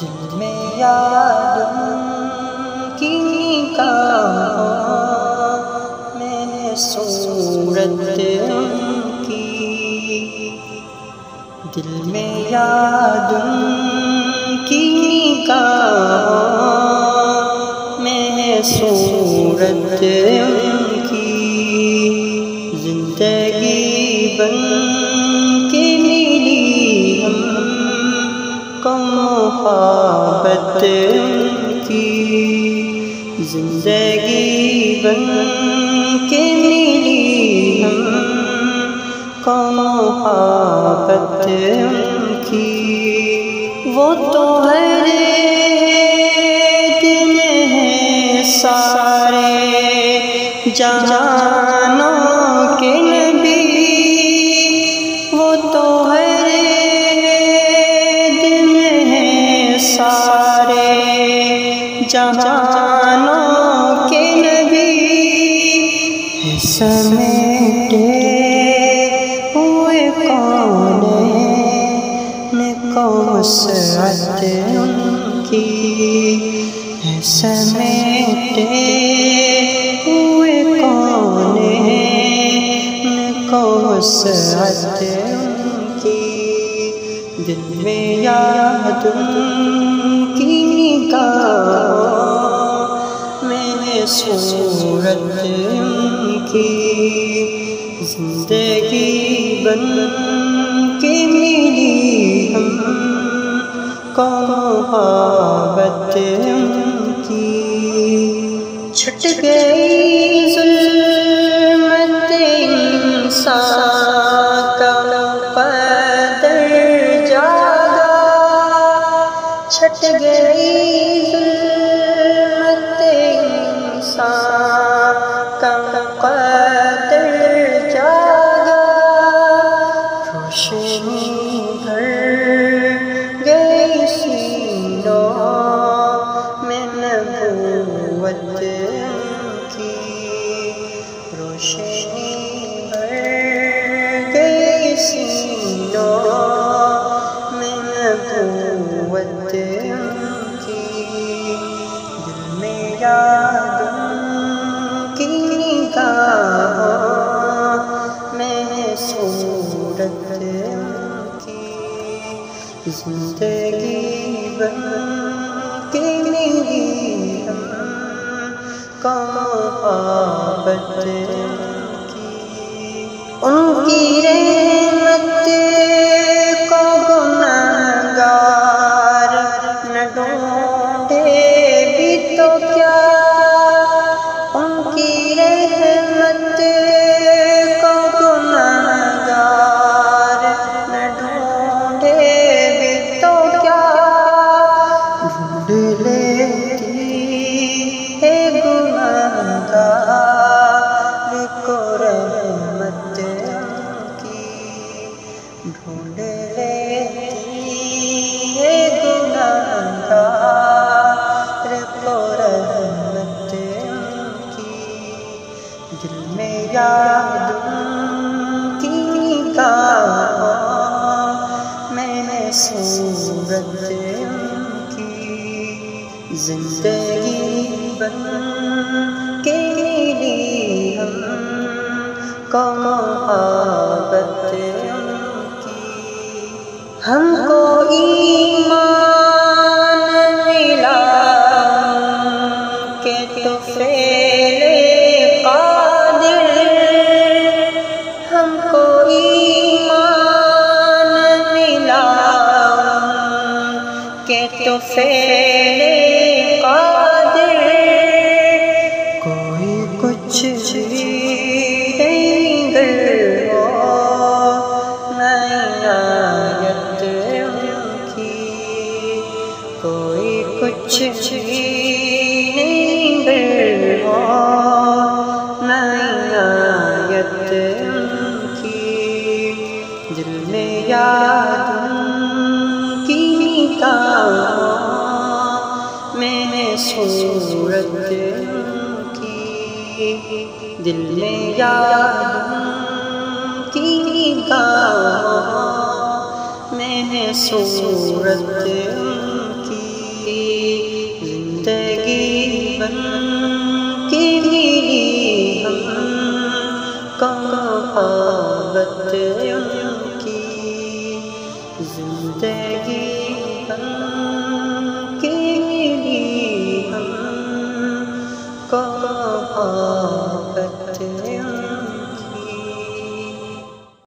دل میں یاد کی نگاہوں میں صورت کی، دل میں یاد کی نگاہوں میں صورت کی، زندگی بن کے ملی ہم کو محبت کی، زندگی بن کے ملی ہم کو محبت کی، وہ تو ہر دن ہے سارے جہانوں کے نبی، وہ تو ہر دن ہے سارے جہانوں کے نبی، سمیٹے ہوئے کونین کو وسعت ان کی، سمیٹے ہوئے کونین کو وسعت ان کی، دل میں یاد کی نگاہوں میں صورت کی، زندگی بن کے ملی ہم کو محبت کی، چھٹ گئی ظلمت انسان کا قدر جاگا، چھٹ گئی ظلمت انسان کا قدر جاگا، روشنی بھر گئی سینوں میں نبوت کی، روشنی بھر گئی سینوں میں نبوت کی، دل میں یاد کی نگاہوں میں صورت کی، زندگی بن کے ملی ہم کو محبت کی، ان کی رحمت کو گنہگار نہ ڈھونڈے بھی تو کیا، ان کی رحمت کو گنہگار نہ ڈھونڈے بھی تو کیا، ڈھونڈ لیتی ہے گنہگار کو رحمت کی، ڈھونڈ لیتی ہے گنہگار کو رحمت کی، دل میں یاد کی نگاہوں میں صورت کی، زندگی بن کے ملی ہم کو محبت کی، ہم کو ایمان ملا کہ تو فعل قادر، ہم کو ایمان ملا کہ تو فعل قادر، کوئی کچھ بھی نہیں گر ہو عنایت ان کی، کوئی کچھ بھی نہیں گر ہو عنایت ان کی، دل میں یاد کی نگاہوں میں صورت کی، دل میں یاد کی نگاہوں میں صورت کی، جیون کی ملی ہم کہاوت